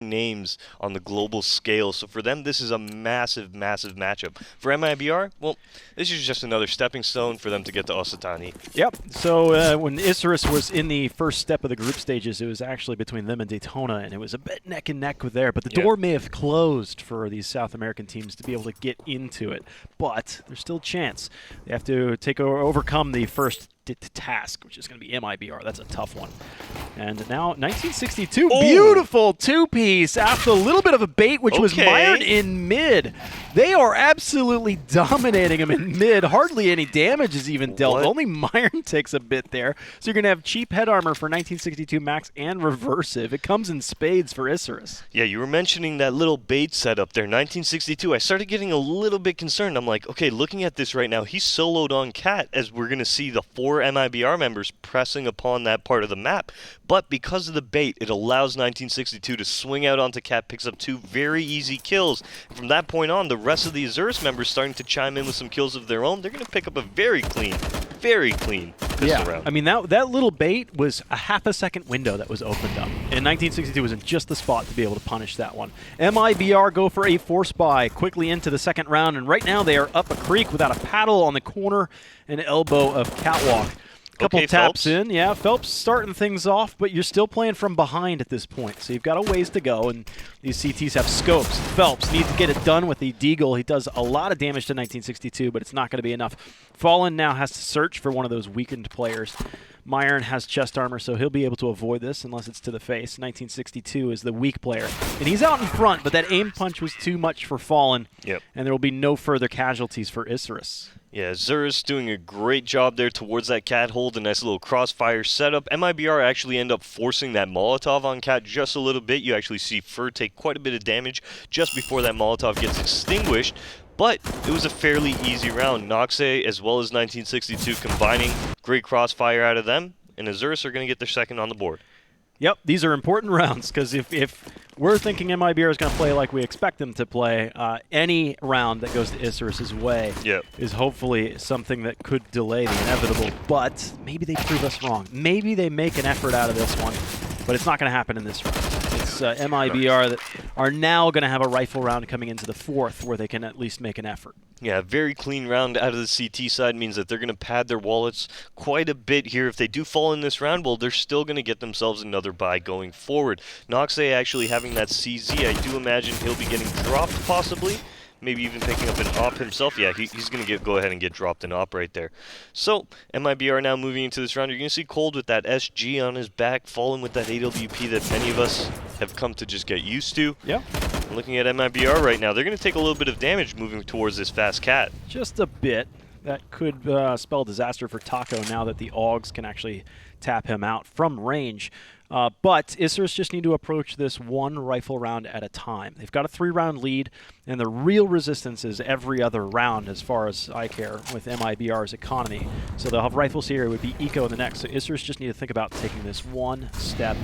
names on the global scale. So for them, this is a massive, massive matchup. For MIBR, well, this is just another stepping stone for them to get to Osatani. Yep. So when Isurus was in the first step of the group stages, it was actually between them and Daytona, and it was a bit neck and neck with there. But the door may have closed for these South American teams to be able to get into it. But there's still a chance. They have to overcome the first task, which is going to be MIBR. That's a tough one. And now 1962, beautiful two-piece after a little bit of a bait, which was mired in mid. They are absolutely dominating him in mid. Hardly any damage is even dealt. Only Myron takes a bit there. So you're going to have cheap head armor for 1962 Max and reversive. It comes in spades for Isurus. Yeah, you were mentioning that little bait setup there, 1962. I started getting a little bit concerned. I'm like, okay, looking at this right now, he's soloed on Cat, as we're going to see the 4 MIBR members pressing upon that part of the map. But because of the bait, it allows 1962 to swing out onto Cat, picks up 2 very easy kills. From that point on, the rest of the Isurus members starting to chime in with some kills of their own. They're going to pick up a very clean pistol round. I mean, that little bait was a half a second window that was opened up. And 1962 was in just the spot to be able to punish that one. MIBR go for a force buy quickly into the second round, and right now they are up a creek without a paddle on the corner and elbow of Catwalk. Couple taps Phelps. in. Yeah, Phelps starting things off, but you're still playing from behind at this point. So you've got a ways to go, and these CTs have scopes. Phelps needs to get it done with the Deagle. He does a lot of damage to 1962, but it's not going to be enough. Fallen now has to search for one of those weakened players. Myron has chest armor, so he'll be able to avoid this unless it's to the face. 1962 is the weak player. And he's out in front, but that aim punch was too much for Fallen. Yep. And there will be no further casualties for Isurus. Yeah, Isurus doing a great job there towards that Cat hold, a nice little crossfire setup. MIBR actually end up forcing that Molotov on Cat just a little bit. You actually see Fur take quite a bit of damage just before that Molotov gets extinguished. But it was a fairly easy round. Noxe as well as 1962 combining. Great crossfire out of them, and Isurus are going to get their second on the board. Yep, these are important rounds, because if we're thinking MIBR is going to play like we expect them to play, any round that goes to Isurus' way is hopefully something that could delay the inevitable. But maybe they prove us wrong. Maybe they make an effort out of this one, but it's not going to happen in this round. It's MIBR that are now going to have a rifle round coming into the fourth where they can at least make an effort. Yeah, very clean round out of the CT side means that they're going to pad their wallets quite a bit here. If they do fall in this round, well, they're still going to get themselves another buy going forward. Noxe actually having that CZ, I do imagine he'll be getting dropped possibly. Maybe even picking up an op himself. Yeah, he's going to go ahead and get dropped an op right there. So, MIBR now moving into this round. You're going to see Cold with that SG on his back, Fallen with that AWP that many of us have come to just get used to. Yeah. Looking at MIBR right now, they're going to take a little bit of damage moving towards this fast Cat. Just a bit. That could spell disaster for Taco now that the Augs can actually tap him out from range. But Isurus just need to approach this one rifle round at a time. They've got a 3-round lead, and the real resistance is every other round as far as I care with MIBR's economy. So they'll have rifles here. It would be Eco in the next. So Isurus just need to think about taking this one step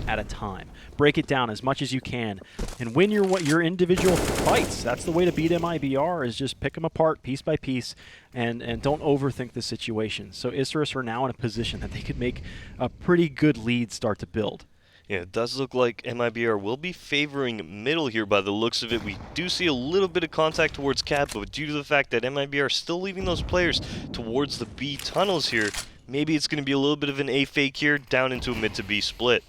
at a time. Break it down as much as you can and win your individual fights. That's the way to beat MIBR, is just pick them apart piece by piece and don't overthink the situation. So Isurus are now in a position that they could make a pretty good lead start to build. Yeah, it does look like MIBR will be favoring middle here by the looks of it. We do see a little bit of contact towards Cat, but due to the fact that MIBR are still leaving those players towards the B tunnels here, maybe it's going to be a little bit of an A fake here, down into a mid to B split.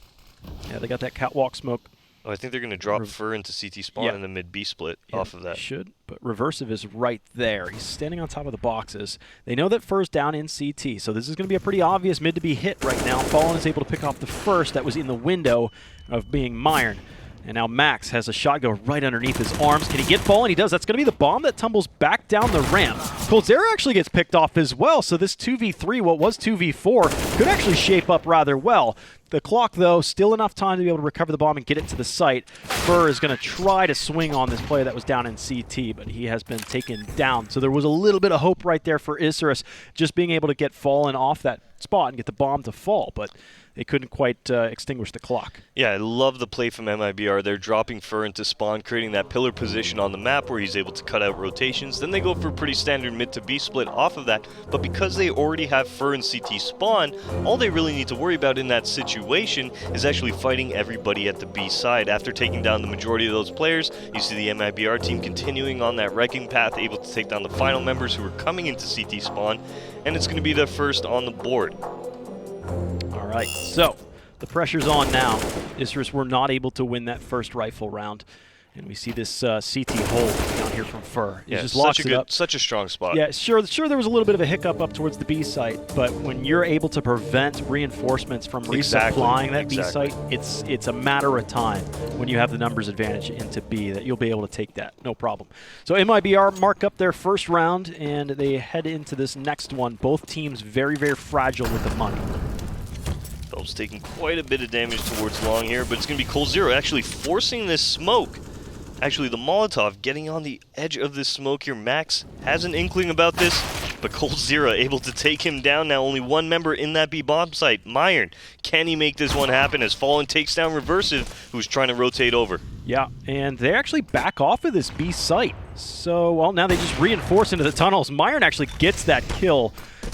Yeah, they got that Catwalk smoke. Oh, I think they're going to drop Fur into CT spawn in the mid B split off of that. Should, but Reversive is right there. He's standing on top of the boxes. They know that Fur's down in CT, so this is going to be a pretty obvious mid to be hit right now. Fallen is able to pick off the first that was in the window of being Myron. And now Max has a shot go right underneath his arms. Can he get Fallen? He does. That's going to be the bomb that tumbles back down the ramp. Coldzera actually gets picked off as well, so this 2v3, what was 2v4, could actually shape up rather well. The clock, though, still enough time to be able to recover the bomb and get it to the site. Fur is going to try to swing on this player that was down in CT, but he has been taken down. So there was a little bit of hope right there for Isurus, just being able to get Fallen off that spot and get the bomb to fall. But they couldn't quite extinguish the clock. Yeah, I love the play from MIBR. They're dropping Fur into spawn, creating that pillar position on the map where he's able to cut out rotations. Then they go for a pretty standard mid to B split off of that. But because they already have Fur and CT spawn, all they really need to worry about in that situation is actually fighting everybody at the B side. After taking down the majority of those players, you see the MIBR team continuing on that wrecking path, able to take down the final members who are coming into CT spawn, and it's going to be their first on the board. All right, so the pressure's on now. Isurus were not able to win that first rifle round. And we see this CT hold down here from Fur. He just locks it up. Such a strong spot. Yeah, sure there was a little bit of a hiccup up towards the B site, but when you're able to prevent reinforcements from resupplying that B site, it's a matter of time when you have the numbers advantage into B that you'll be able to take that, no problem. So MIBR mark up their first round, and they head into this next one. Both teams very, very fragile with the money. Phelps taking quite a bit of damage towards long here, but it's going to be Cold Zero actually forcing this smoke. Actually, the Molotov getting on the edge of this smoke here. Max has an inkling about this, but Cold Zero able to take him down. Now only one member in that B bomb site. Myron, can he make this one happen as Fallen takes down Reversive, who's trying to rotate over? Yeah, and they actually back off of this B site. So, well, now they just reinforce into the tunnels. Myron actually gets that kill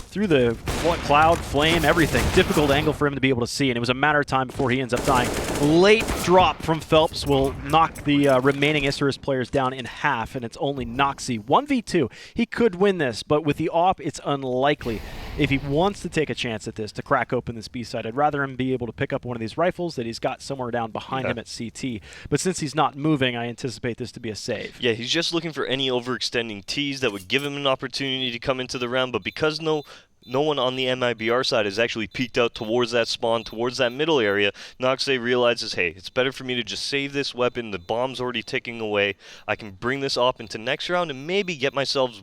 through the cloud, flame, everything. Difficult angle for him to be able to see, and it was a matter of time before he ends up dying. Late drop from Phelps will knock the remaining Isurus players down in half, and it's only Noxy. 1v2. He could win this, but with the AWP, it's unlikely. If he wants to take a chance at this, to crack open this B side, I'd rather him be able to pick up one of these rifles that he's got somewhere down behind him at CT. But since he's not moving, I anticipate this to be a save. Yeah, he's just looking for any overextending tees that would give him an opportunity to come into the round, but because no one on the MIBR side has actually peeked out towards that spawn, towards that middle area, Noxay realizes, hey, it's better for me to just save this weapon. The bomb's already ticking away. I can bring this up into next round and maybe get myself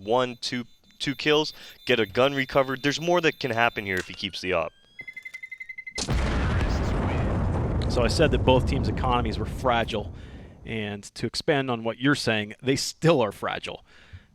two kills, get a gun recovered. There's more that can happen here if he keeps the op. So I said that both teams' economies were fragile, and to expand on what you're saying, they still are fragile.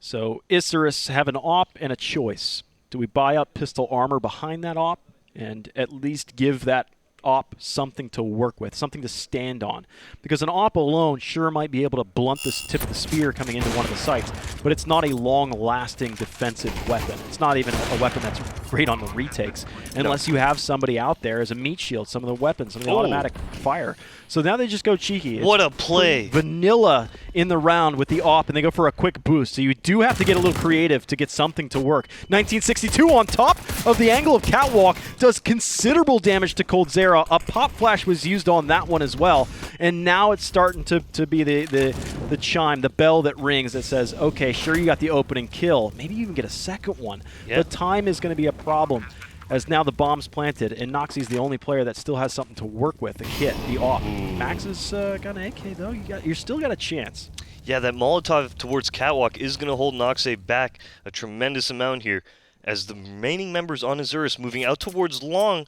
So Isurus have an op and a choice. Do we buy up pistol armor behind that op and at least give that op something to work with, something to stand on? Because an op alone sure might be able to blunt this tip of the spear coming into one of the sites, but it's not a long-lasting defensive weapon. It's not even a weapon that's great on the retakes, unless you have somebody out there as a meat shield, some of the weapons, some of the automatic fire. So now they just go cheeky. What a play. Vanilla in the round with the op, and they go for a quick boost. So you do have to get a little creative to get something to work. 1962 on top of the angle of Catwalk does considerable damage to Cold Zero. A pop flash was used on that one as well, and now it's starting to be the chime, the bell that rings that says, okay, sure, you got the opening kill. Maybe you even get a second one. Yep. The time is going to be a problem, as now the bomb's planted, and Noxy's the only player that still has something to work with, the kit, the AWP. Max has got an AK, though. You still got a chance. Yeah, that Molotov towards Catwalk is going to hold Noxay back a tremendous amount here, as the remaining members on Isurus moving out towards long.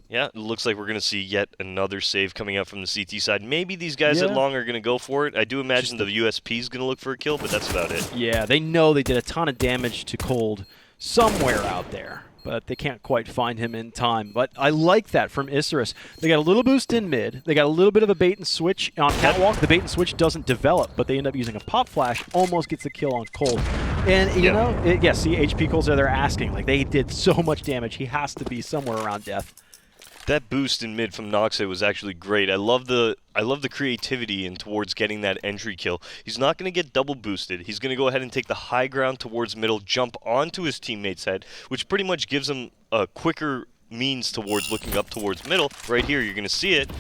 Yeah, it looks like we're going to see yet another save coming out from the CT side. Maybe these guys at long are going to go for it. I do imagine the USP is going to look for a kill, but that's about it. Yeah, they know they did a ton of damage to Cold somewhere out there, but they can't quite find him in time. But I like that from Isurus. They got a little boost in mid. They got a little bit of a bait and switch on Catwalk. The bait and switch doesn't develop, but they end up using a pop flash, almost gets the kill on Cold. And, you know, see, HP Cold's there, they're asking. Like, they did so much damage, he has to be somewhere around death. That boost in mid from Noxay was actually great. I love the creativity in towards getting that entry kill. He's not going to get double boosted. He's going to go ahead and take the high ground towards middle, jump onto his teammate's head, which pretty much gives him a quicker means towards looking up towards middle. Right here, you're going to see it.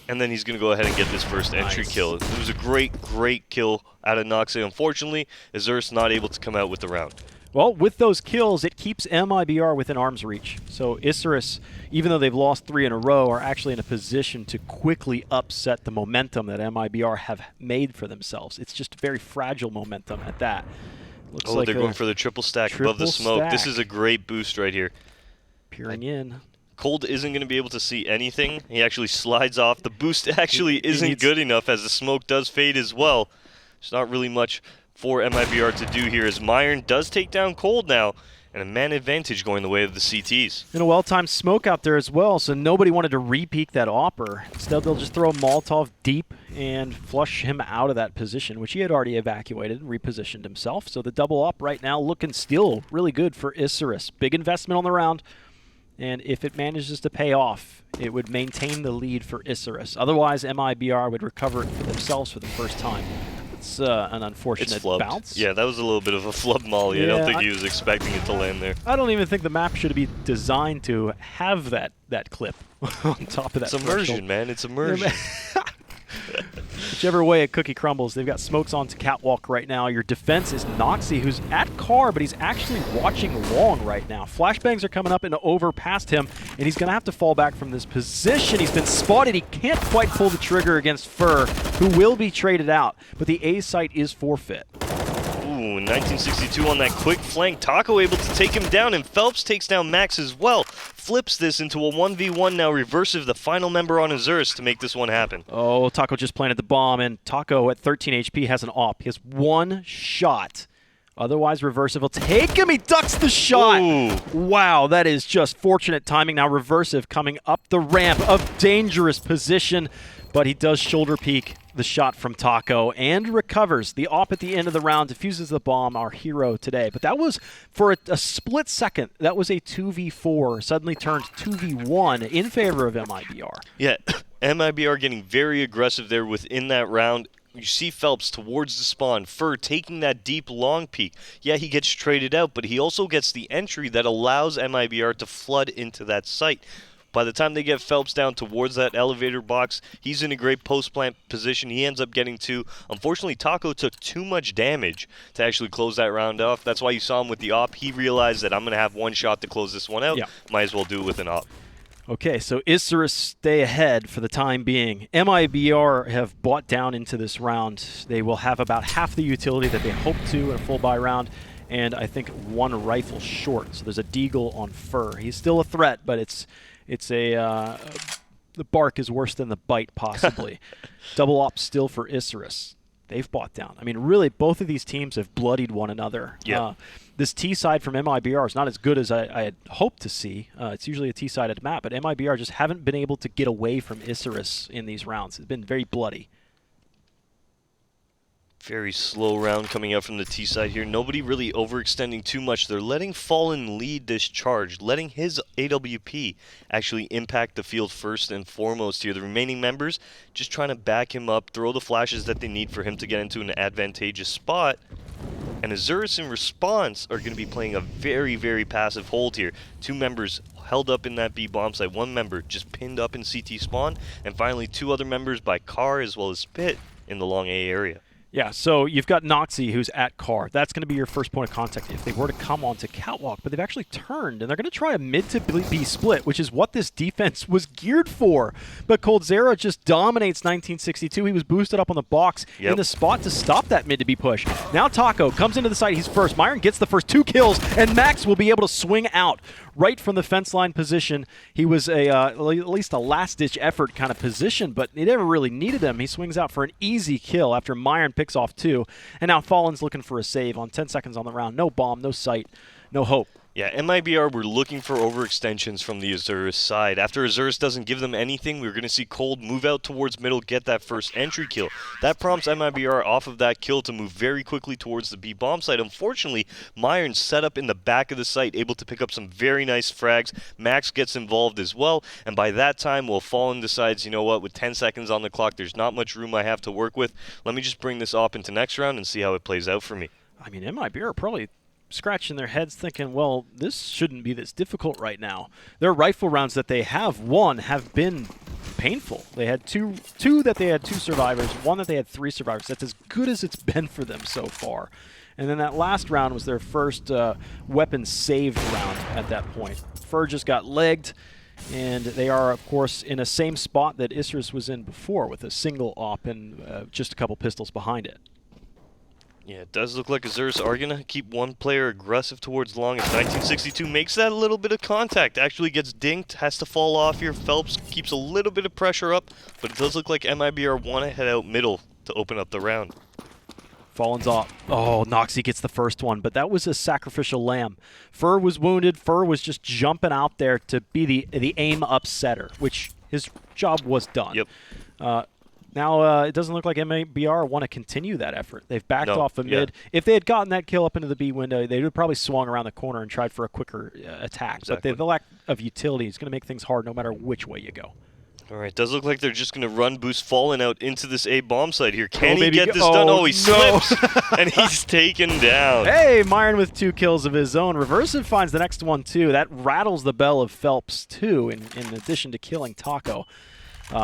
And then he's going to go ahead and get this first entry kill. It was a great kill out of Noxay. Unfortunately, Isurus not able to come out with the round. Well, with those kills, it keeps MIBR within arm's reach. So Isurus, even though they've lost 3 in a row, are actually in a position to quickly upset the momentum that MIBR have made for themselves. It's just very fragile momentum at that. Looks like they're going for the triple stack above the smoke. This is a great boost right here. Peering in. Cold isn't going to be able to see anything. He actually slides off. The boost actually isn't good enough, as the smoke does fade as well. There's not really much for MIBR to do here, as Myron does take down Cold now, And a man advantage going the way of the CTs. And a well-timed smoke out there as well, so nobody wanted to re-peek that Opper. Instead, they'll just throw a Molotov deep and flush him out of that position, which he had already evacuated and repositioned himself. So the double op right now looking still really good for Isurus. Big investment on the round, and if it manages to pay off, it would maintain the lead for Isurus. Otherwise, MIBR would recover it for themselves for the first time. It's an unfortunate bounce. Yeah, that was a little bit of a flub molly. I don't think he was expecting it to land there. I don't even think the map should be designed to have that clip on top of that. It's immersion, man. It's immersion. Whichever way a cookie crumbles, they've got smokes onto Catwalk right now. Your defense is Noxie, who's at car, but he's actually watching long right now. Flashbangs are coming up and over past him, and he's going to have to fall back from this position. He's been spotted. He can't quite pull the trigger against Fur, who will be traded out, but the A site is forfeit. Ooh, 1962 on that quick flank. Taco able to take him down, and Phelps takes down Max as well. Flips this into a 1v1 now. Reversive, the final member on Isurus to make this one happen. Oh, Taco just planted the bomb, and Taco at 13 HP has an op. He has one shot. Otherwise, Reversive will take him. He ducks the shot. Ooh. Wow, that is just fortunate timing. Now Reversive coming up the ramp of dangerous position, but he does shoulder peek the shot from Taco and recovers. The op at the end of the round defuses the bomb, our hero today. But that was, for a split second, that was a 2v4, suddenly turned 2v1 in favor of MIBR. Yeah, MIBR getting very aggressive there within that round. You see Phelps towards the spawn, Fur taking that deep long peek. Yeah, he gets traded out, but he also gets the entry that allows MIBR to flood into that site. By the time they get Phelps down towards that elevator box, he's in a great post-plant position. He ends up getting two. Unfortunately, Taco took too much damage to actually close that round off. That's why you saw him with the op. He realized that I'm going to have one shot to close this one out. Yeah. Might as well do it with an op. Okay, so Isurus stay ahead for the time being. MIBR have bought down into this round. They will have about half the utility that they hoped to in a full buy round, and I think one rifle short. So there's a Deagle on Fur. He's still a threat, but the bark is worse than the bite, possibly. Double op still for Isurus. They've bought down. I mean, really, both of these teams have bloodied one another. Yeah. This T side from MIBR is not as good as I had hoped to see. It's usually a T-sided map, but MIBR just haven't been able to get away from Isurus in these rounds. It's been very bloody. Very slow round coming out from the T side here. Nobody really overextending too much. They're letting Fallen lead this charge, letting his AWP actually impact the field first and foremost here. The remaining members just trying to back him up, throw the flashes that they need for him to get into an advantageous spot. And Isurus in response are going to be playing a very, very passive hold here. Two members held up in that B bomb site, one member just pinned up in CT spawn, and finally two other members by car as well as Spit in the long A area. Yeah, so you've got Noxie, who's at car. That's going to be your first point of contact if they were to come onto Catwalk, but they've actually turned, and they're going to try a mid to B split, which is what this defense was geared for. But Coldzera just dominates 1962. He was boosted up on the box in the spot to stop that mid to B push. Now Taco comes into the site. He's first. Myron gets the first 2 kills, and Max will be able to swing out right from the fence line position. He was at least a last-ditch effort kind of position, but they never really needed him. He swings out for an easy kill after Myron picks off 2. And now Fallen's looking for a save on 10 seconds on the round. No bomb, no sight, no hope. Yeah, MIBR were looking for overextensions from the Isurus side. After Isurus doesn't give them anything, we're going to see Cold move out towards middle, get that first entry kill. That prompts MIBR off of that kill to move very quickly towards the B bomb site. Unfortunately, Myron's set up in the back of the site, able to pick up some very nice frags. Max gets involved as well, and by that time, Fallen decides, you know what, with 10 seconds on the clock, there's not much room I have to work with. Let me just bring this op into next round and see how it plays out for me. I mean, MIBR are probably scratching their heads thinking, well, this shouldn't be this difficult right now. Their rifle rounds that they have won have been painful. They had two that they had 2 survivors, one that they had 3 survivors. That's as good as it's been for them so far. And then that last round was their first weapon saved round at that point. Fur just got legged, and they are, of course, in the same spot that Isurus was in before with a single op and just a couple pistols behind it. Yeah, it does look like Isurus are going to keep one player aggressive towards long. As 1962 makes that a little bit of contact. Actually gets dinked, has to fall off here. Phelps keeps a little bit of pressure up, but it does look like MIBR want to head out middle to open up the round. Fallen's off. Oh, Noxie gets the first one, but that was a sacrificial lamb. Fur was wounded. Fur was just jumping out there to be the aim upsetter, which his job was done. Yep. Now it doesn't look like MIBR want to continue that effort. They've backed off the mid. Yeah. If they had gotten that kill up into the B window, they would have probably swung around the corner and tried for a quicker attack. Exactly. But the lack of utility is going to make things hard no matter which way you go. All right, does look like they're just going to run boost Fallen out into this A bomb site here. Can he baby, get this oh, done? Oh, he no. slips, and he's taken down. Hey, Myron with 2 kills of his own. Reversive finds the next one, too. That rattles the bell of Phelps, too, in addition to killing Taco.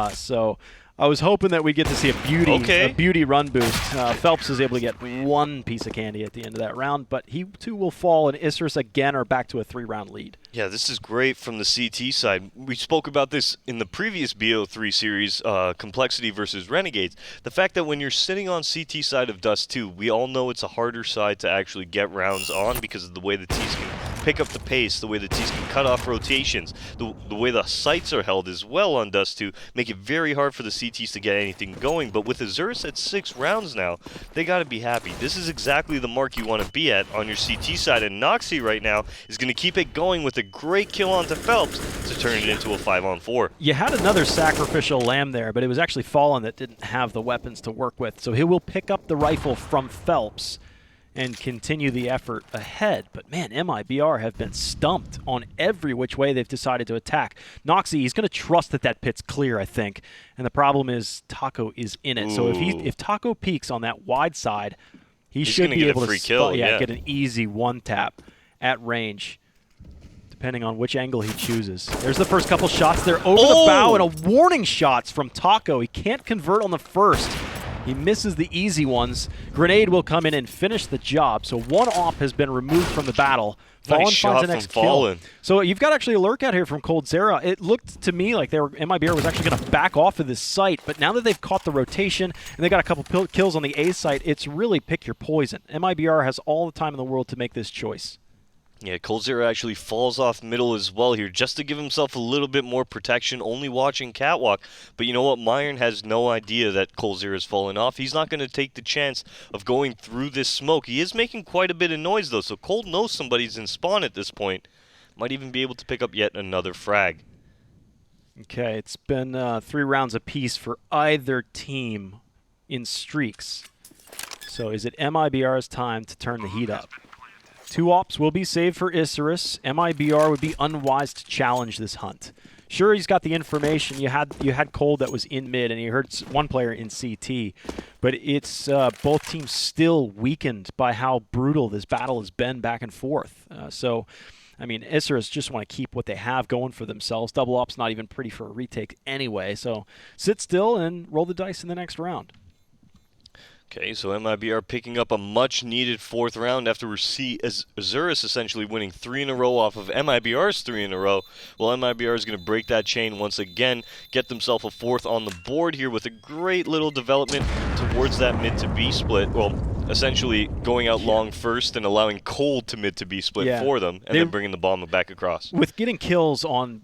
So I was hoping that we'd get to see a beauty run boost. Phelps is able to get 1 piece of candy at the end of that round, but he, too, will fall, and Isurus again are back to a 3-round lead. Yeah, this is great from the CT side. We spoke about this in the previous BO3 series, Complexity versus Renegades. The fact that when you're sitting on CT side of Dust2, we all know it's a harder side to actually get rounds on because of the way the T's can pick up the pace, the way the T's can cut off rotations, the way the sights are held as well on Dust2, make it very hard for the CTs to get anything going. But with Isurus at 6 rounds now, they got to be happy. This is exactly the mark you want to be at on your CT side, and Noxie right now is going to keep it going with a great kill onto Phelps to turn it into a 5-on-4. You had another sacrificial lamb there, but it was actually Fallen that didn't have the weapons to work with. So he will pick up the rifle from Phelps and continue the effort ahead. But man, MIBR have been stumped on every which way they've decided to attack. Noxie, he's going to trust that that pit's clear, I think. And the problem is Taco is in it. So if Taco peeks on that wide side, he's should be able to get an easy 1-tap at range, depending on which angle he chooses. There's the first couple shots there over the bow, and a warning shots from Taco. He can't convert on the first. He misses the easy ones. Grenade will come in and finish the job. So 1 op has been removed from the battle. Nice shot from Fallen. So you've got actually a lurk out here from Cold Zera. It looked to me like MIBR was actually going to back off of this site, but now that they've caught the rotation and they got a couple kills on the A site, it's really pick your poison. MIBR has all the time in the world to make this choice. Yeah, Coldzera actually falls off middle as well here, just to give himself a little bit more protection, only watching Catwalk. But you know what? Myron has no idea that Coldzera's fallen off. He's not going to take the chance of going through this smoke. He is making quite a bit of noise, though, so Cold knows somebody's in spawn at this point. Might even be able to pick up yet another frag. Okay, it's been 3 rounds apiece for either team in streaks. So is it MIBR's time to turn the heat up? 2 ops will be saved for Isurus. MIBR would be unwise to challenge this hunt. Sure, he's got the information. You had Cold that was in mid, and he heard 1 player in CT. But it's both teams still weakened by how brutal this battle has been back and forth. So, I mean, Isurus just want to keep what they have going for themselves. Double op's not even pretty for a retake anyway. So sit still and roll the dice in the next round. Okay, so MIBR picking up a much-needed 4th round after Isurus essentially winning 3 in a row off of MIBR's 3 in a row. Well, MIBR is going to break that chain once again, get themselves a 4th on the board here with a great little development towards that mid to B split. Well, essentially going out long first and allowing Cold to mid to B split for them, and then bringing the bomb back across. With getting kills on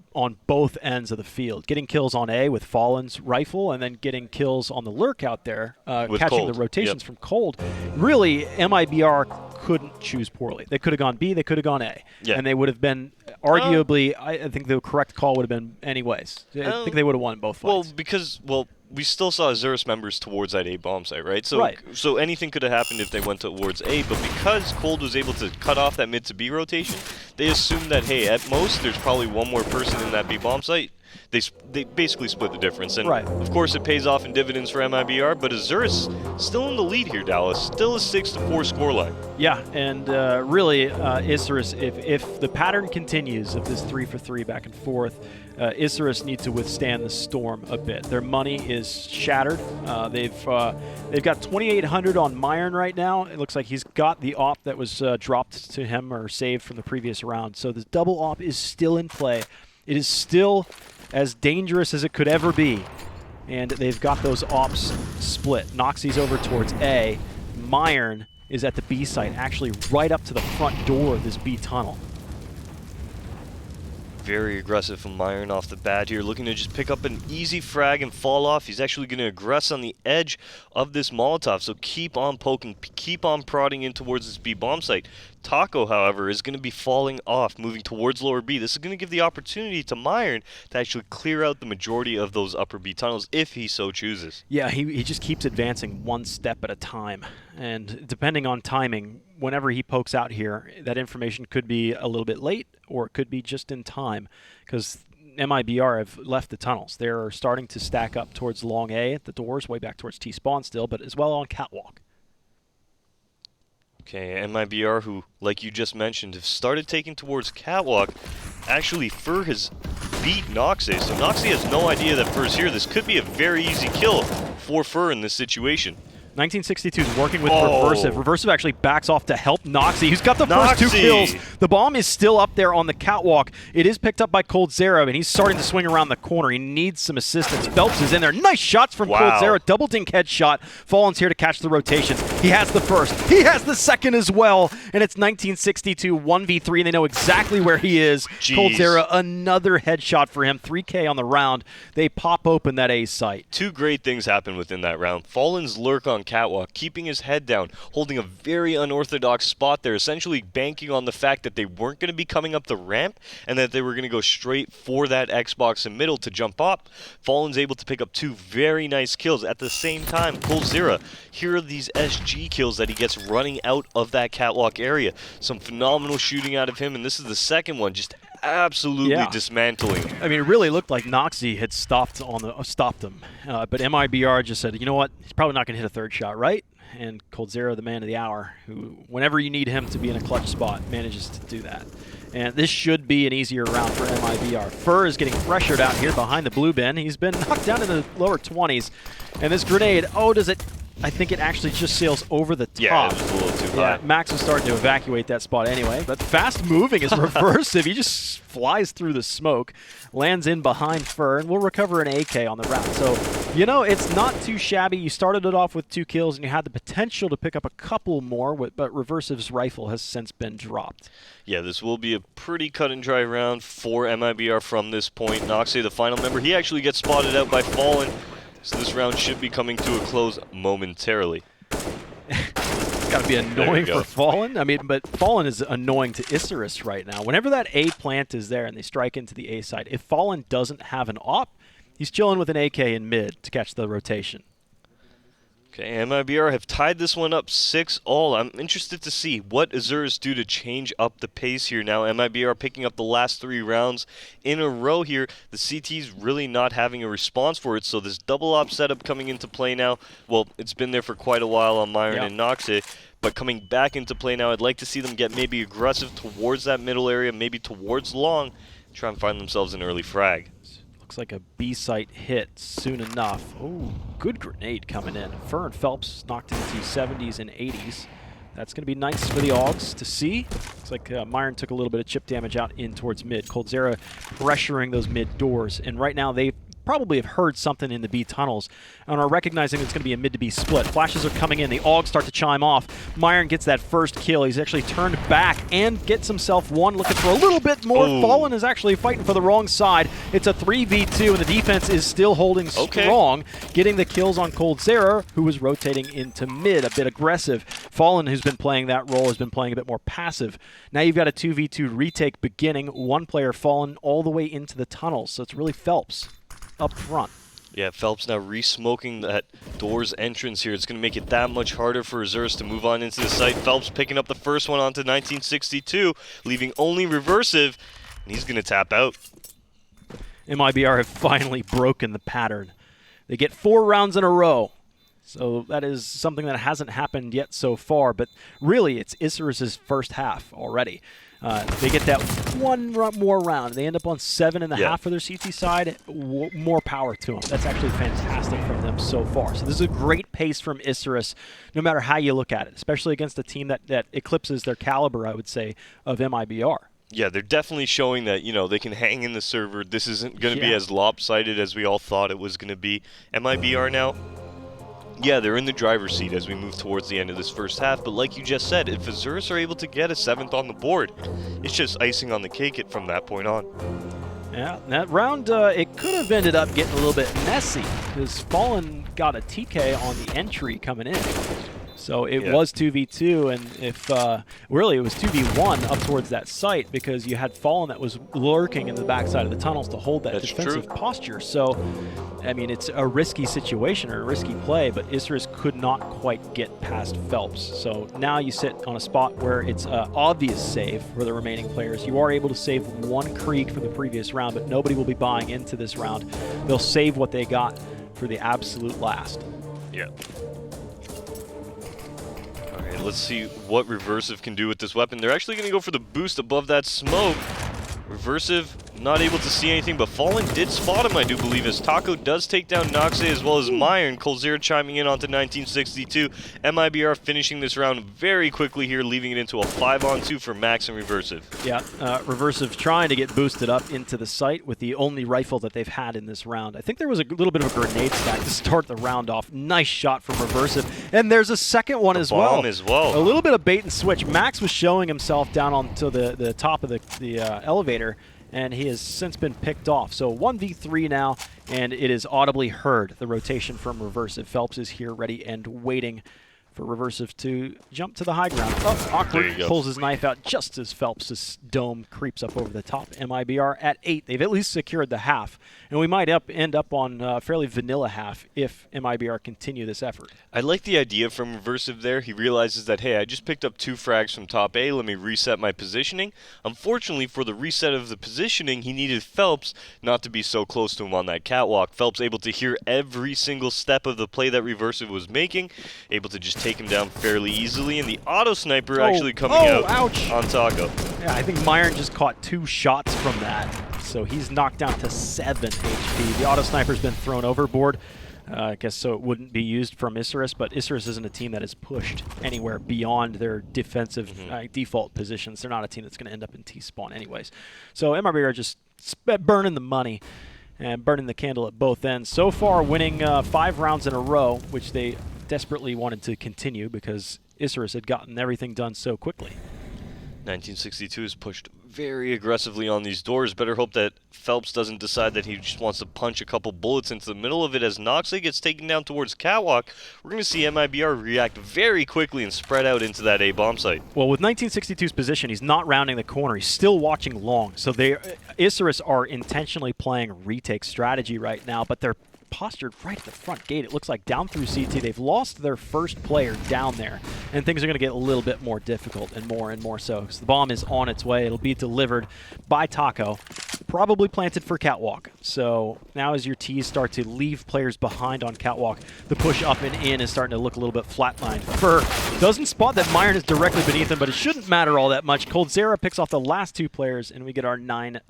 both ends of the field, getting kills on A with Fallen's rifle, and then getting kills on the lurk out there, catching Cold. the rotations from Cold. Really, MIBR couldn't choose poorly. They could have gone B, they could have gone A, and they would have been arguably. I think the correct call would have been anyways. I think they would have won both fights. Well, we still saw Isurus members towards that A bomb site, right? So anything could have happened if they went towards A, but because Cold was able to cut off that mid to B rotation, they assumed that, hey, at most there's probably 1 more person in that B bomb site. They basically split the difference, and of course it pays off in dividends for MIBR, but Isurus still in the lead here, Dallas. Still a 6-4 scoreline. Yeah, and really, Isurus, if the pattern continues of this 3-for-3 back and forth, Isurus need to withstand the storm a bit. Their money is shattered. They've got 2,800 on Myron right now. It looks like he's got the op that was dropped to him or saved from the previous round. So this double op is still in play. It is still as dangerous as it could ever be. And they've got those ops split. Noxie's over towards A. Myron is at the B site, actually right up to the front door of this B tunnel. very aggressive from MIBR off the bat here, looking to just pick up an easy frag and fall off. He's actually going to aggress on the edge of this Molotov, so keep on poking, keep on prodding in towards this B bomb site. Taco, however, is going to be falling off, moving towards lower B. This is going to give the opportunity to MIBR to actually clear out the majority of those upper B tunnels if he so chooses. Yeah, he just keeps advancing one step at a time. And depending on timing, whenever he pokes out here, that information could be a little bit late or it could be just in time, because MIBR have left the tunnels. They're starting to stack up towards long A at the doors, way back towards T-spawn still, but as well on catwalk. Okay, MIBR, who, like you just mentioned, have started taking towards catwalk. Actually, Fur has beat Noxe, so Noxe has no idea that Fur's here. This could be a very easy kill for Fur in this situation. 1962 is working with Reversive. Reversive actually backs off to help Noxe, who's got the first 2 kills. The bomb is still up there on the catwalk. It is picked up by Coldzera, and he's starting to swing around the corner. He needs some assistance. Phelps is in there. Nice shots from Coldzera. Double dink headshot. Fallen's here to catch the rotations. He has the first. He has the second as well. And it's 1962 1v3, and they know exactly where he is. Coldzera, another headshot for him. 3K on the round. They pop open that A site. 2 great things happen within that round. Fallen's lurk on catwalk, keeping his head down, holding a very unorthodox spot there, essentially banking on the fact that they weren't going to be coming up the ramp and that they were going to go straight for that Xbox in middle to jump up. Fallen's able to pick up 2 very nice kills. At the same time, Coldzera, here are these SG kills that he gets running out of that catwalk area. Some phenomenal shooting out of him, and this is the second one, just absolutely dismantling. I mean, it really looked like Noxe had stopped him, but MIBR just said, you know what, he's probably not going to hit a third shot, right? And Coldzera, the man of the hour, who, whenever you need him to be in a clutch spot, manages to do that. And this should be an easier round for MIBR. Fur is getting pressured out here behind the blue bin. He's been knocked down in the lower 20s. And this grenade, does it... I think it actually just sails over the top. Yeah, it was a little too high. Max was starting to evacuate that spot anyway, but fast moving is Reversive. He just flies through the smoke, lands in behind Fur, and we'll recover an AK on the round. So, you know, it's not too shabby. You started it off with 2 kills, and you had the potential to pick up a couple more, but Reversive's rifle has since been dropped. Yeah, this will be a pretty cut and dry round for MIBR from this point. Noxe, the final member, he actually gets spotted out by Fallen. So this round should be coming to a close momentarily. It's got to be annoying for Fallen. I mean, but Fallen is annoying to Isurus right now. Whenever that A plant is there and they strike into the A side, if Fallen doesn't have an op, he's chilling with an AK in mid to catch the rotation. Okay, MIBR have tied this one up 6-all. I'm interested to see what Isurus do to change up the pace here now. MIBR picking up the last 3 rounds in a row here. The CT's really not having a response for it, so this double op setup coming into play now. Well, it's been there for quite a while on MIBR and Noxe, but coming back into play now, I'd like to see them get maybe aggressive towards that middle area, maybe towards long, try and find themselves an early frag. Looks like a B site hit soon enough. Oh, good grenade coming in. Fur and Phelps knocked into 70s and 80s. That's going to be nice for the Augs to see. Looks like MIBR took a little bit of chip damage out in towards mid. Coldzera pressuring those mid doors, and right now they probably have heard something in the B tunnels and are recognizing it's going to be a mid to B split. Flashes are coming in. The Augs start to chime off. MIBR gets that first kill. He's actually turned back and gets himself one, looking for a little bit more. Fallen is actually fighting for the wrong side. It's a 3v2, and the defense is still holding strong, getting the kills on Coldzera, who was rotating into mid, a bit aggressive. Fallen, who's been playing that role, has been playing a bit more passive. Now you've got a 2v2 retake beginning. One player fallen all the way into the tunnels, so it's really Phelps up front. Yeah, Phelps now re-smoking that door's entrance here. It's going to make it that much harder for Isurus to move on into the site. Phelps picking up the first one onto 1962, leaving only Reversive, and he's going to tap out. MIBR have finally broken the pattern. They get 4 rounds in a row. So that is something that hasn't happened yet so far, but really it's Isurus' first half already. They get that one more round. They end up on 7.5 for their CT side. More power to them. That's actually fantastic from them so far. So this is a great pace from Isurus, no matter how you look at it, especially against a team that eclipses their caliber, I would say, of MIBR. Yeah, they're definitely showing that, you know, they can hang in the server. This isn't going to be as lopsided as we all thought it was going to be. MIBR now, yeah, they're in the driver's seat as we move towards the end of this first half, but like you just said, if Isurus are able to get a 7th on the board, it's just icing on the cake from that point on. Yeah, that round, it could have ended up getting a little bit messy because Fallen got a TK on the entry coming in. So it was 2v2, and if really it was 2v1 up towards that site because you had Fallen that was lurking in the backside of the tunnels to hold that defensive posture. So, I mean, it's a risky situation or a risky play, but Isurus could not quite get past Phelps. So now you sit on a spot where it's an obvious save for the remaining players. You are able to save one Krieg for the previous round, but nobody will be buying into this round. They'll save what they got for the absolute last. Yeah. Alright, let's see what Reversive can do with this weapon. They're actually going to go for the boost above that smoke. Reversive not able to see anything, but Fallen did spot him, I do believe, as Taco does take down Noxe as well as Meyer, and Colzera chiming in onto 1962. MIBR finishing this round very quickly here, leaving it into a 5-on-2 for Max and Reversive. Yeah, Reversive trying to get boosted up into the site with the only rifle that they've had in this round. I think there was a little bit of a grenade stack to start the round off. Nice shot from Reversive, and there's a second one as well. A little bit of bait and switch. Max was showing himself down onto the top of the elevator, and he has since been picked off. So 1v3 now, and it is audibly heard, the rotation from Reversive. Phelps is here ready and waiting for Reversive to jump to the high ground. Oh, awkward, pulls his knife out just as Phelps' dome creeps up over the top. MIBR at 8. They've at least secured the half, and we might end up on a fairly vanilla half if MIBR continue this effort. I like the idea from Reversive there. He realizes that, hey, I just picked up 2 frags from top A, let me reset my positioning. Unfortunately, for the reset of the positioning, he needed Phelps not to be so close to him on that catwalk. Phelps able to hear every single step of the play that Reversive was making, able to just take him down fairly easily, and the auto sniper actually coming out on Taco. Yeah, I think Myron just caught 2 shots from that, so he's knocked down to 7 HP. The auto sniper's been thrown overboard. I guess so it wouldn't be used from Isurus, but Isurus isn't a team that is pushed anywhere beyond their defensive default positions. They're not a team that's going to end up in T-spawn anyways. So MIBR are just burning the money and burning the candle at both ends. So far winning 5 rounds in a row, which they desperately wanted to continue because Isurus had gotten everything done so quickly. 1962 is pushed very aggressively on these doors. Better hope that Phelps doesn't decide that he just wants to punch a couple bullets into the middle of it. As Noxe gets taken down towards Catwalk, we're going to see MIBR react very quickly and spread out into that A-bomb site. Well, with 1962's position, he's not rounding the corner. He's still watching long. So Isurus are intentionally playing retake strategy right now, but they're postured right at the front gate. It looks like down through CT, they've lost their first player down there, and things are going to get a little bit more difficult and more so, because the bomb is on its way. It'll be delivered by Taco, probably planted for Catwalk. So now as your T's start to leave players behind on Catwalk, the push up and in is starting to look a little bit flatlined. Fur doesn't spot that Myron is directly beneath him, but it shouldn't matter all that much. Coldzera picks off the last 2 players, and we get our 9-6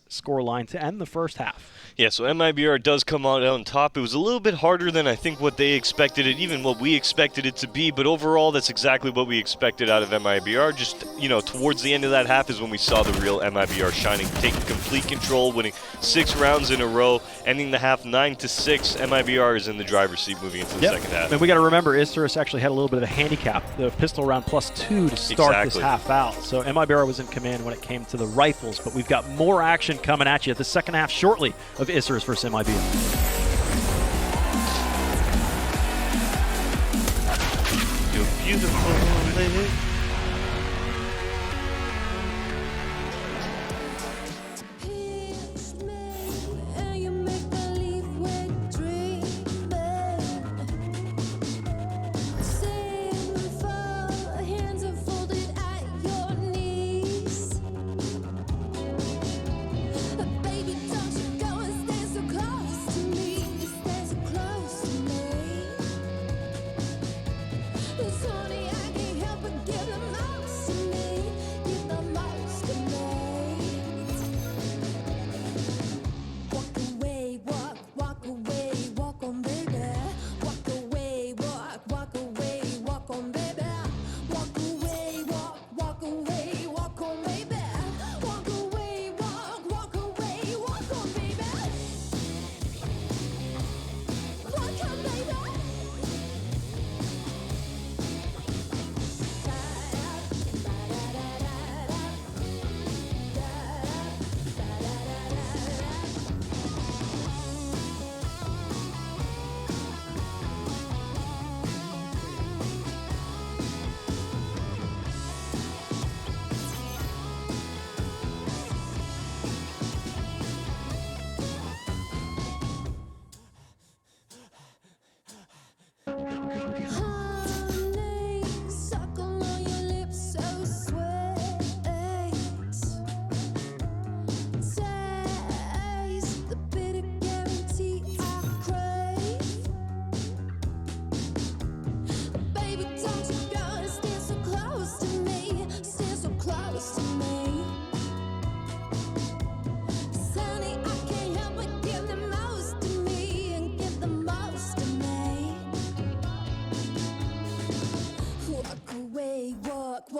scoreline to end the first half. Yeah, so MIBR does come out on top. It was a little bit harder than I think what they expected it, even what we expected it to be, but overall that's exactly what we expected out of MIBR. Just, you know, towards the end of that half is when we saw the real MIBR shining, taking complete control, winning 6 rounds in a row, ending the half 9-6. MIBR is in the driver's seat moving into the second half. And we got to remember, Isurus actually had a little bit of a handicap, the pistol round +2 to start this half out. So MIBR was in command when it came to the rifles, but we've got more action coming at you at the second half shortly of Isurus versus MIBR. You're beautiful, lady. Sorry, I can't help but give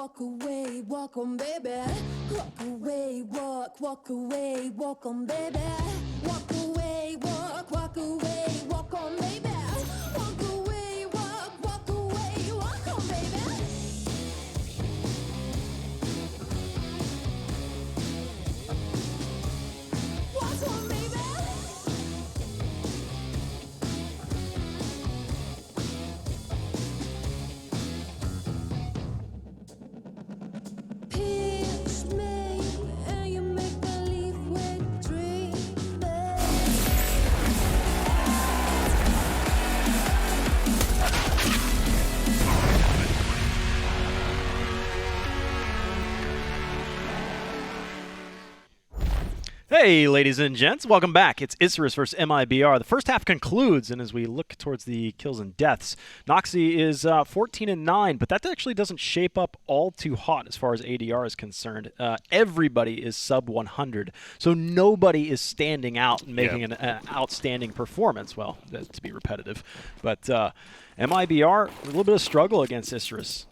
walk away, walk on, baby. Walk away, walk away, walk on, baby. Walk away, walk away, walk on, baby. Walk away, walk away, walk on, baby. Walk on, baby. Pinch me and you make believe we're dreaming. Hey, ladies and gents, welcome back. It's Isurus versus MIBR. The first half concludes, and as we look towards the kills and deaths, Noxie is 14-9, but that actually doesn't shape up all too hot as far as ADR is concerned. Everybody is sub 100, so nobody is standing out and making an outstanding performance. Well, to be repetitive, but MIBR, a little bit of struggle against Isurus.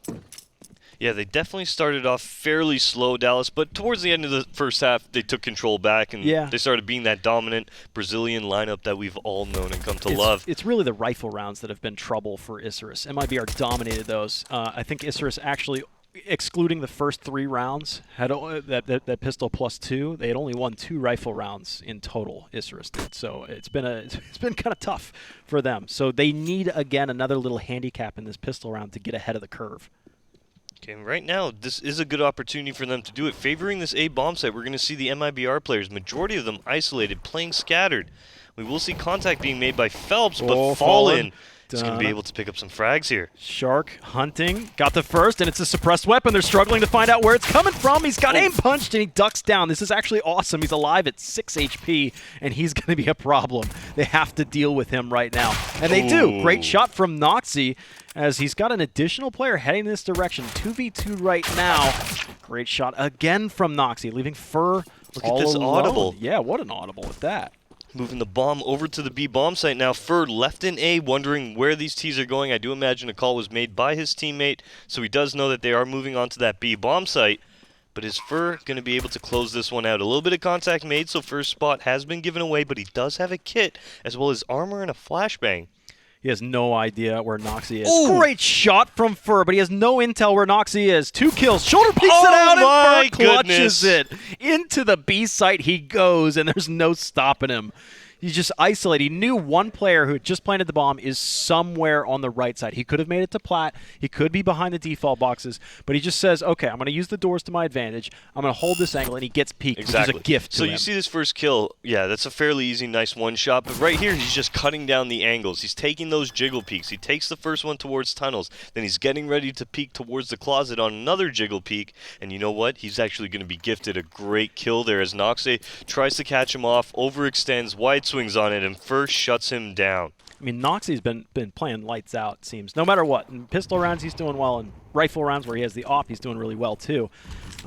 Yeah, they definitely started off fairly slow, Dallas, but towards the end of the first half, they took control back, and they started being that dominant Brazilian lineup that we've all known and come to love. It's really the rifle rounds that have been trouble for Isurus. MIBR dominated those. I think Isurus actually, excluding the first 3 rounds, had that pistol +2. They had only won 2 rifle rounds in total. Isurus did, so it's been kind of tough for them. So they need again another little handicap in this pistol round to get ahead of the curve. Okay, right now, this is a good opportunity for them to do it. Favoring this A bomb site, we're going to see the MIBR players, majority of them isolated, playing scattered. We will see contact being made by Phelps, but Fallen is going to be able to pick up some frags here. Shark hunting, got the first, and it's a suppressed weapon. They're struggling to find out where it's coming from. He's got aim punched, and he ducks down. This is actually awesome. He's alive at 6 HP, and he's going to be a problem. They have to deal with him right now, and they do. Great shot from Noxie, as he's got an additional player heading this direction. 2v2 right now. Great shot again from Noxie, leaving Fur all this alone. audible. Yeah, what an audible with that. Moving the bomb over to the B bomb site now. Fur left in A, wondering where these T's are going. I do imagine a call was made by his teammate, so he does know that they are moving on to that B bomb site. But is Fur going to be able to close this one out? A little bit of contact made, so Fur's spot has been given away, but he does have a kit, as well as armor and a flashbang. He has no idea where Noxie is. Ooh. Great shot from Fur, but he has no intel where Noxie is. 2 kills. Shoulder peeks it out, and Fur clutches it. Into the B site he goes, and there's no stopping him. He's just isolated. He knew one player who had just planted the bomb is somewhere on the right side. He could have made it to plat. He could be behind the default boxes, but he just says, okay, I'm going to use the doors to my advantage. I'm going to hold this angle, and he gets peeked, which is a gift to him. So you see this first kill. Yeah, that's a fairly easy, nice one-shot, but right here, he's just cutting down the angles. He's taking those jiggle peeks. He takes the first one towards tunnels. Then he's getting ready to peek towards the closet on another jiggle peek, and you know what? He's actually going to be gifted a great kill there as Noxie tries to catch him off, overextends, wide swings on it, and first shuts him down. I mean, Noxie's been playing lights out, it seems. No matter what. In pistol rounds, he's doing well. In rifle rounds where he has the op, he's doing really well, too.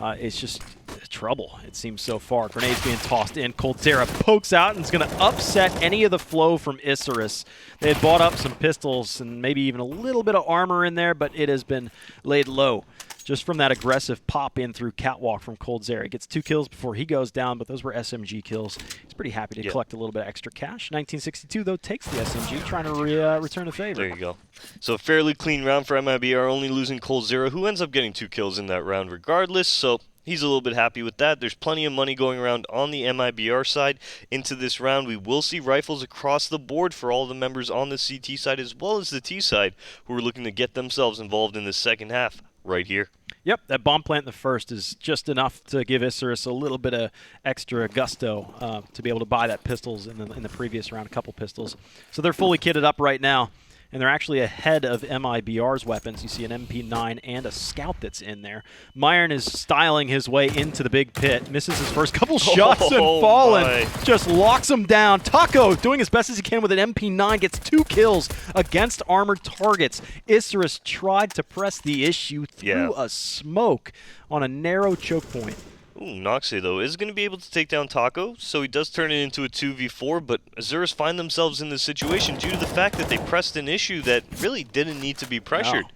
It's just trouble, it seems, so far. Grenades being tossed in. Coldzera pokes out and is going to upset any of the flow from Isurus. They had bought up some pistols and maybe even a little bit of armor in there, but it has been laid low. Just from that aggressive pop in through catwalk from Coldzera. He gets 2 kills before he goes down, but those were SMG kills. He's pretty happy to collect a little bit of extra cash. 1962, though, takes the SMG, trying to return the favor. There you go. So a fairly clean round for MIBR, only losing Coldzera, who ends up getting 2 kills in that round regardless, so he's a little bit happy with that. There's plenty of money going around on the MIBR side into this round. We will see rifles across the board for all the members on the CT side as well as the T side who are looking to get themselves involved in the second half right here. Yep, that bomb plant in the first is just enough to give Isurus a little bit of extra gusto to be able to buy that pistols in the previous round, a couple pistols. So they're fully kitted up right now, and they're actually ahead of MIBR's weapons. You see an MP9 and a scout that's in there. Myron is styling his way into the big pit, misses his first couple shots, and Fallen just locks him down. Taco doing as best as he can with an MP9, gets 2 kills against armored targets. Isurus tried to press the issue through a smoke on a narrow choke point. Ooh, Noxie, though, is going to be able to take down Taco, so he does turn it into a 2v4, but Isurus find themselves in this situation due to the fact that they pressed an issue that really didn't need to be pressured. No.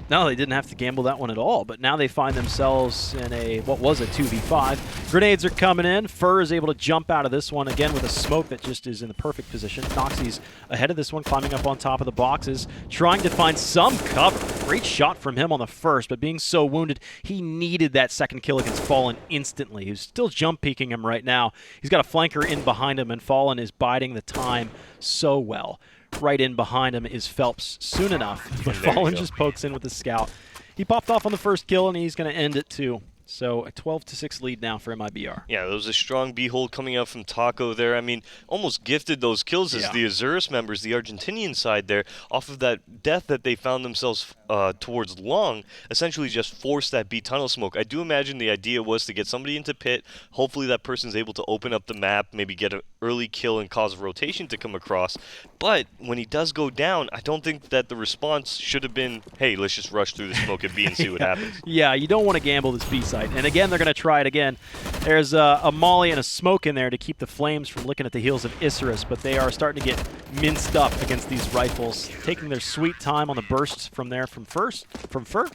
No, they didn't have to gamble that one at all, but now they find themselves in what was a 2v5. Grenades are coming in. Fur is able to jump out of this one, again with a smoke that just is in the perfect position. Noxie's ahead of this one, climbing up on top of the boxes, trying to find some cover. Great shot from him on the first, but being so wounded, he needed that second kill against Fallen instantly. He's still jump peeking him right now. He's got a flanker in behind him, and Fallen is biding the time so well. Right in behind him is Phelps soon enough, but Fallen just pokes in with the scout. He popped off on the first kill, and he's going to end it too. So a 12-6 lead now for MIBR. Yeah, there was a strong behold coming out from Taco there. I mean, almost gifted those kills as the Isurus members, the Argentinian side there, off of that death that they found themselves towards long, essentially just forced that B tunnel smoke. I do imagine the idea was to get somebody into pit. Hopefully that person's able to open up the map, maybe get an early kill and cause a rotation to come across. But when he does go down, I don't think that the response should have been, hey, let's just rush through the smoke at B and see what happens. Yeah, you don't want to gamble this B site. And again, they're going to try it again. There's a molly and a smoke in there to keep the flames from licking at the heels of Isurus, but they are starting to get minced up against these rifles, taking their sweet time on the bursts from Fur.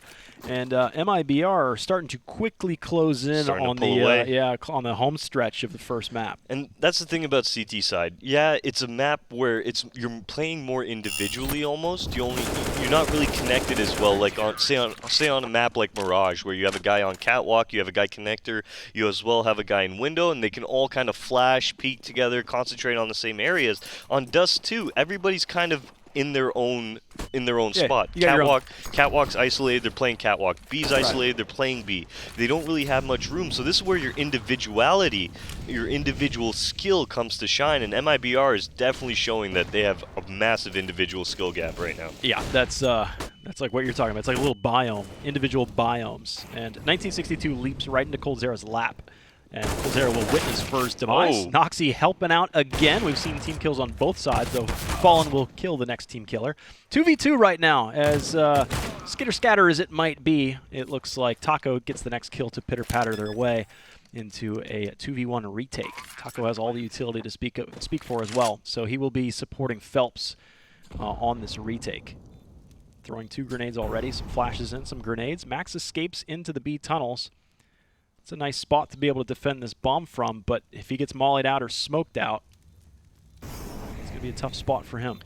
And MIBR are starting to quickly close in on the home stretch of the first map. And that's the thing about CT side. Yeah, it's a map where you're playing more individually almost. You're not really connected as well. Like say on a map like Mirage, where you have a guy on catwalk, you have a guy connector, you as well have a guy in window, and they can all kind of flash, peek together, concentrate on the same areas. On Dust2, everybody's kind of in their own spot. Catwalk's isolated, they're playing catwalk. B's isolated, they're playing B. They don't really have much room, so this is where your individuality, your individual skill comes to shine, and MIBR is definitely showing that they have a massive individual skill gap right now. Yeah, that's like what you're talking about. It's like a little biome, individual biomes. And 1962 leaps right into coldzera's lap. And coldzera will witness Fur's demise. Noxie helping out again. We've seen team kills on both sides, though Fallen will kill the next team killer. 2v2 right now, as skitter-scatter as it might be. It looks like Taco gets the next kill to pitter-patter their way into a 2v1 retake. Taco has all the utility to speak for as well, so he will be supporting Phelps on this retake. Throwing 2 grenades already, some flashes in, some grenades. Max escapes into the B tunnels. It's a nice spot to be able to defend this bomb from, but if he gets mollied out or smoked out, it's going to be a tough spot for him.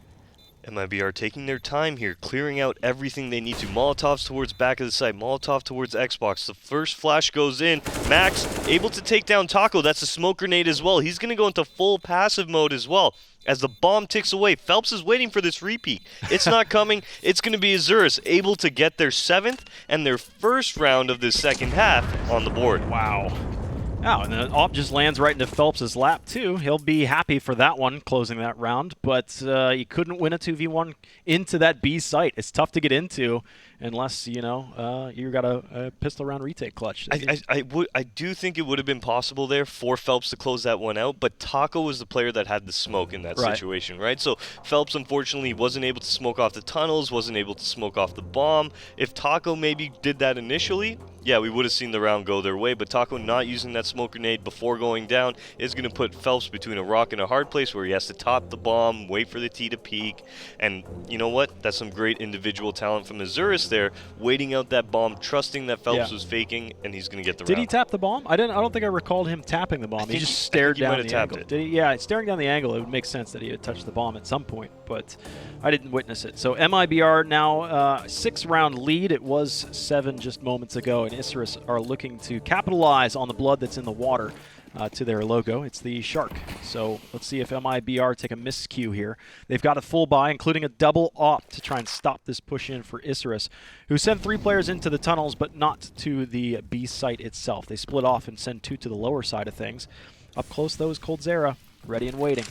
MIBR taking their time here, clearing out everything they need to. Molotovs towards back of the site, Molotov towards Xbox. The first flash goes in. Max able to take down Taco. That's a smoke grenade as well. He's going to go into full passive mode as well. As the bomb ticks away, Phelps is waiting for this repeat. It's not coming. It's going to be Isurus able to get their 7th and their first round of the second half on the board. Wow. Oh, and the op just lands right into Phelps' lap, too. He'll be happy for that one, closing that round. But you couldn't win a 2v1 into that B site. It's tough to get into unless, you got a pistol round retake clutch. I do think it would have been possible there for Phelps to close that one out, but Taco was the player that had the smoke in that situation, right? So Phelps, unfortunately, wasn't able to smoke off the tunnels, wasn't able to smoke off the bomb. If Taco maybe did that initially, yeah, we would have seen the round go their way, but Taco not using that smoke grenade before going down is going to put Phelps between a rock and a hard place where he has to top the bomb, wait for the T to peak, and you know what? That's some great individual talent from Isurus there, waiting out that bomb, trusting that Phelps was faking, and he's going to get the round. Did he tap the bomb? I don't think I recalled him tapping the bomb. He just stared down the angle. Did he? Yeah, staring down the angle, it would make sense that he had touched the bomb at some point, but I didn't witness it. So MIBR now 6-round lead. It was 7 just moments ago, and Isurus are looking to capitalize on the blood that's in the water to their logo. It's the shark. So let's see if MIBR take a miscue here. They've got a full buy, including a double op to try and stop this push in for Isurus, who sent 3 players into the tunnels, but not to the B site itself. They split off and send 2 to the lower side of things. Up close, though, is coldzera, ready and waiting.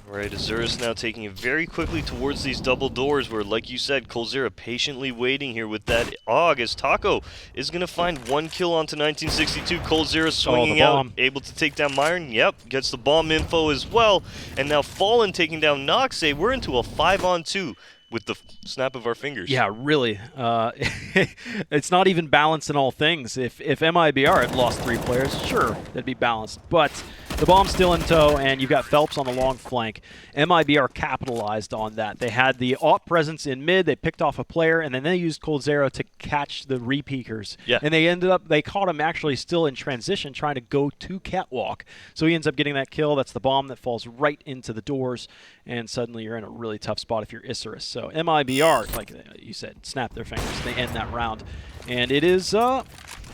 Alright, Isurus now taking it very quickly towards these double doors where, like you said, coldzera patiently waiting here with that AUG as Taco is going to find 1 kill onto 1962. coldzera swinging out, able to take down Myron. Yep, gets the bomb info as well. And now Fallen taking down Noxe. We're into a 5-on-2 with the snap of our fingers. Yeah, really. It's not even balanced in all things. If MIBR had lost 3 players, sure, that'd be balanced. But The bomb's still in tow, and you've got Phelps on the long flank. MIBR capitalized on that. They had the AWP presence in mid, they picked off a player, and then they used Cold Zero to catch the repeakers. Yeah. And they caught him actually still in transition, trying to go to Catwalk. So he ends up getting that kill. That's the bomb that falls right into the doors, and suddenly you're in a really tough spot if you're Isurus. So MIBR, like you said, snap their fingers. They end that round. And it is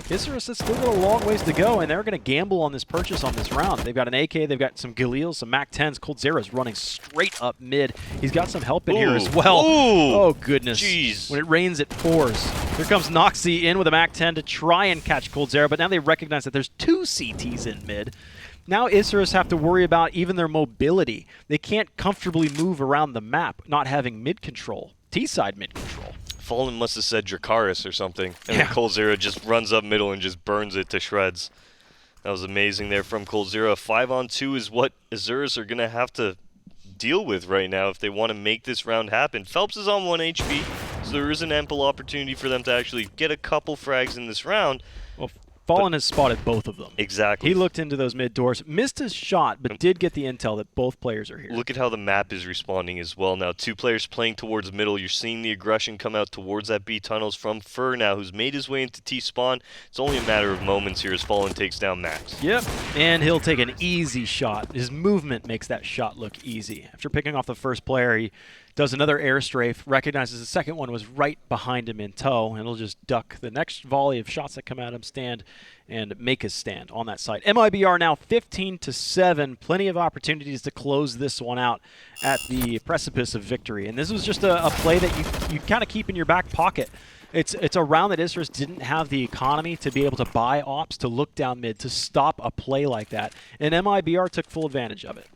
Isurus has still got a long ways to go, and they're going to gamble on this purchase on this round. They've got an AK, they've got some Galils, some MAC-10s. Cold Zero's running straight up mid. He's got some help in here as well. Ooh. Oh, goodness. Jeez. When it rains, it pours. Here comes Noxie in with a MAC-10 to try and catch Cold Zero, but now they recognize that there's 2 CTs in mid. Now Isurus have to worry about even their mobility. They can't comfortably move around the map, not having mid control, T-side mid control. Fallen must have said Dracarys or something, and Yeah. then Cold Zero just runs up middle and just burns it to shreds. That was amazing there from Cold Zero. 5-on-2 is what Isurus are going to have to deal with right now if they want to make this round happen. Phelps is on 1 HP, so there is an ample opportunity for them to actually get a couple frags in this round. Well, Fallen has spotted both of them. Exactly. He looked into those mid doors, missed his shot, but did get the intel that both players are here. Look at how the map is responding as well now. 2 players playing towards middle. You're seeing the aggression come out towards that B tunnels from Fur now, who's made his way into T-spawn. It's only a matter of moments here as Fallen takes down Max. Yep, and he'll take an easy shot. His movement makes that shot look easy. After picking off the first player, he does another air strafe, recognizes the second one was right behind him in tow, and he'll just duck the next volley of shots that come at him, stand, and make his stand on that site. MIBR now 15-7. Plenty of opportunities to close this one out at the precipice of victory. And this was just a play that you kind of keep in your back pocket. It's a round that Isurus didn't have the economy to be able to buy ops, to look down mid, to stop a play like that. And MIBR took full advantage of it.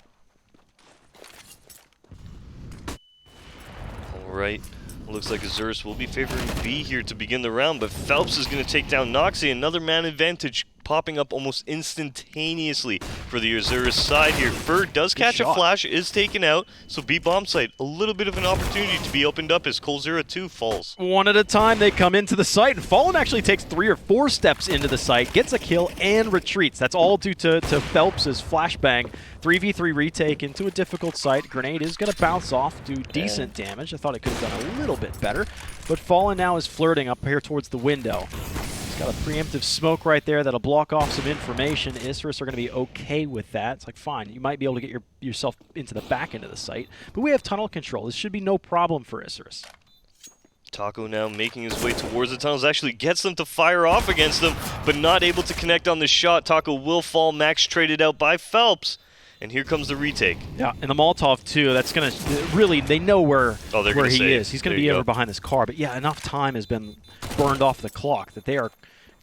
Right. Looks like Isurus will be favoring B here to begin the round, but Phelps is going to take down Noxie. Another man advantage popping up almost instantaneously for the Isurus side here. Fur does catch a flash, is taken out, so B bomb site, a little bit of an opportunity to be opened up as Cold Zero 2 falls. One at a time, they come into the site, and Fallen actually takes 3 or 4 steps into the site, gets a kill, and retreats. That's all due to Phelps' flashbang. 3v3 retake into a difficult site. Grenade is going to bounce off, do decent damage. I thought it could have done a little bit better, but Fallen now is flirting up here towards the window. He's got a preemptive smoke right there that'll block off some information. Isurus are going to be okay with that. It's like, fine, you might be able to get yourself into the back end of the site, but we have tunnel control. This should be no problem for Isurus. Taco now making his way towards the tunnels, actually gets them to fire off against them, but not able to connect on the shot. Taco will fall, Max traded out by Phelps. And here comes the retake. Yeah, and the Molotov, too, that's going to really, they know where he is. He's going to be over behind this car. But, yeah, enough time has been burned off the clock that they are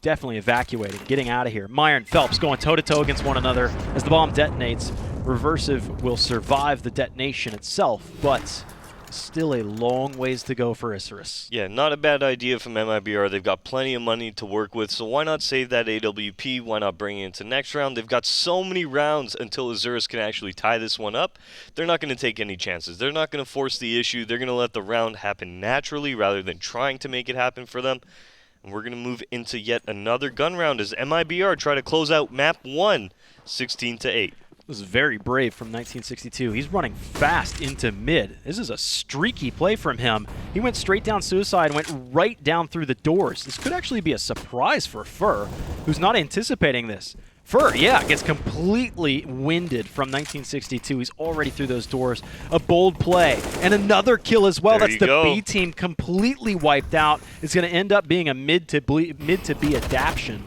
definitely evacuating, getting out of here. Meyer and Phelps going toe-to-toe against one another as the bomb detonates. Reversive will survive the detonation itself, but still a long ways to go for Isurus. Yeah, not a bad idea from MIBR. They've got plenty of money to work with, so why not save that AWP? Why not bring it into next round? They've got so many rounds until Isurus can actually tie this one up. They're not going to take any chances. They're not going to force the issue. They're going to let the round happen naturally rather than trying to make it happen for them. And we're going to move into yet another gun round as MIBR try to close out map 1, 16-8. This is very brave from 1962. He's running fast into mid. This is a streaky play from him. He went straight down suicide and went right down through the doors. This could actually be a surprise for Fur, who's not anticipating this. Fur, yeah, gets completely winded from 1962. He's already through those doors. A bold play. And another kill as well. That's the B team completely wiped out. It's going to end up being a mid to B adaption.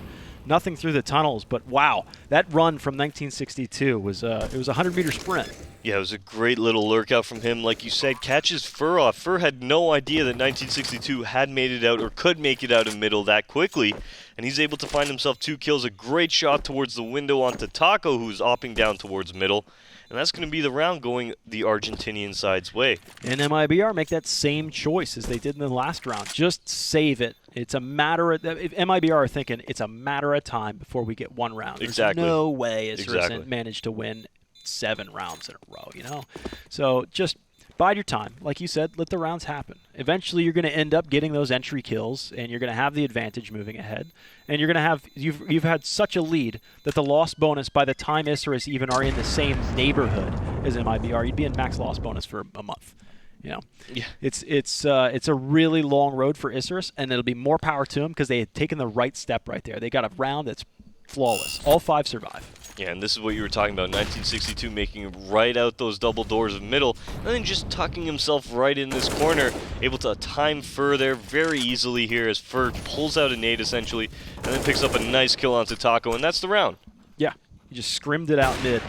Nothing through the tunnels, but wow, that run from 1962 was it was a 100-meter sprint. Yeah, it was a great little lurk out from him. Like you said, catches Fur off. Fur had no idea that 1962 had made it out or could make it out in middle that quickly, and he's able to find himself 2 kills. A great shot towards the window onto Taco, who's opping down towards middle. And that's going to be the round going the Argentinian side's way. And MIBR make that same choice as they did in the last round. Just save it. It's a matter of, if MIBR are thinking it's a matter of time before we get one round. Exactly. There's no way Isurus managed to win 7 rounds in a row, you know? So just bide your time. Like you said, let the rounds happen. Eventually, you're going to end up getting those entry kills, and you're going to have the advantage moving ahead. And you're going to have you've had such a lead that the loss bonus by the time Isurus even are in the same neighborhood as MIBR, you'd be in max loss bonus for a month. You know, Yeah. it's a really long road for Isurus, and it'll be more power to them because they had taken the right step right there. They got a round that's flawless. All 5 survive. Yeah, and this is what you were talking about, 1962 making it right out those double doors of middle, and then just tucking himself right in this corner, able to time Fur there very easily here as Fur pulls out a nade essentially, and then picks up a nice kill onto Taco, and that's the round. Yeah, he just scrimmed it out mid.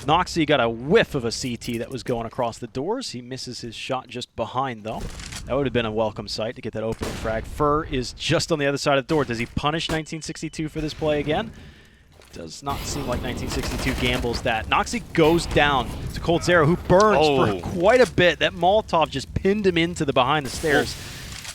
Noxie got a whiff of a CT that was going across the doors. He misses his shot just behind, though. That would have been a welcome sight to get that opening frag. Fur is just on the other side of the door. Does he punish 1962 for this play again? Does not seem like 1962 gambles that. Noxie goes down to Cold Zero, who burns for quite a bit. That Molotov just pinned him into the behind the stairs.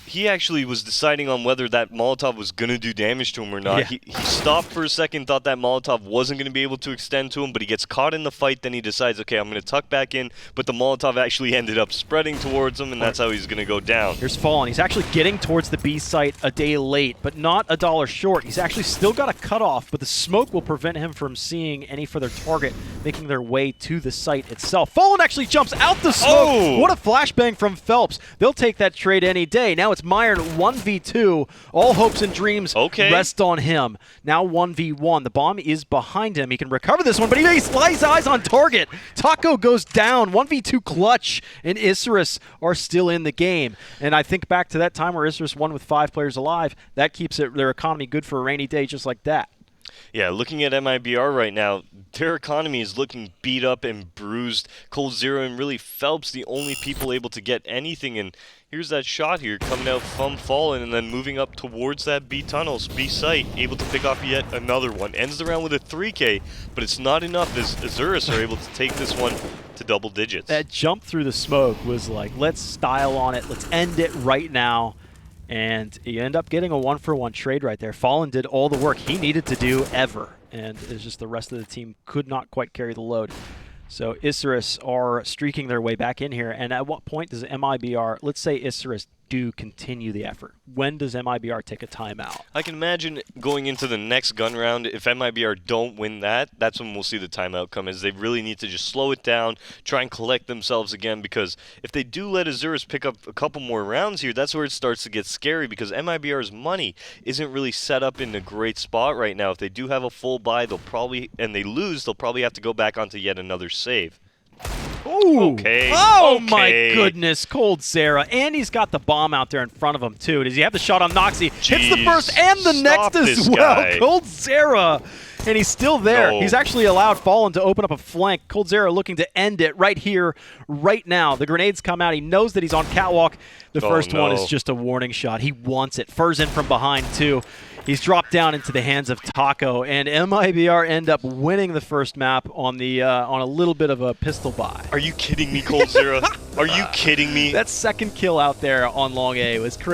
He actually was deciding on whether that Molotov was going to do damage to him or not. Yeah. He stopped for a second, thought that Molotov wasn't going to be able to extend to him, but he gets caught in the fight, then he decides, okay, I'm going to tuck back in, but the Molotov actually ended up spreading towards him, and that's how he's going to go down. Here's Fallen. He's actually getting towards the B site a day late, but not a dollar short. He's actually still got a cutoff, but the smoke will prevent him from seeing any further target making their way to the site itself. Fallen actually jumps out the smoke. Oh! What a flashbang from Phelps. They'll take that trade any day. Now it's Myron 1v2. All hopes and dreams rest on him. Now 1v1. The bomb is behind him. He can recover this one, but he makes eyes on target. Taco goes down. 1v2 clutch, and Isurus are still in the game. And I think back to that time where Isurus won with 5 players alive. That keeps their economy good for a rainy day just like that. Yeah, looking at MIBR right now, their economy is looking beat up and bruised. Cold Zero and really Phelps the only people able to get anything, and here's that shot here coming out from Fallen and then moving up towards that B tunnels, B site, able to pick off yet another one. Ends the round with a 3K, but it's not enough as Isurus are able to take this one to double digits. That jump through the smoke was like, let's style on it, let's end it right now. And you end up getting a 1-for-1 trade right there. Fallen did all the work he needed to do ever, and it's just the rest of the team could not quite carry the load. So Isurus are streaking their way back in here, and at what point does MIBR, let's say Isurus do continue the effort, when does MIBR take a timeout? I can imagine going into the next gun round, if MIBR don't win that, that's when we'll see the timeout come, as they really need to just slow it down, try and collect themselves again, because if they do let Isurus pick up a couple more rounds here, that's where it starts to get scary, because MIBR's money isn't really set up in a great spot right now. If they do have a full buy, they'll probably, and they lose, they'll probably have to go back onto yet another save. Ooh. Okay. Oh okay. my goodness, Cold Zera. And he's got the bomb out there in front of him too. Does he have the shot on Noxie? Hits the first and the next as well. Guy. Cold Zera. And he's still there. No. He's actually allowed Fallen to open up a flank. Cold Zera looking to end it right here, right now. The grenades come out. He knows that he's on catwalk. The first one is just a warning shot. He wants it. Fur's in from behind too. He's dropped down into the hands of Taco, and MIBR end up winning the first map on the on a little bit of a pistol buy. Are you kidding me, Cold Zero? Are you kidding me? That second kill out there on Long A was crazy.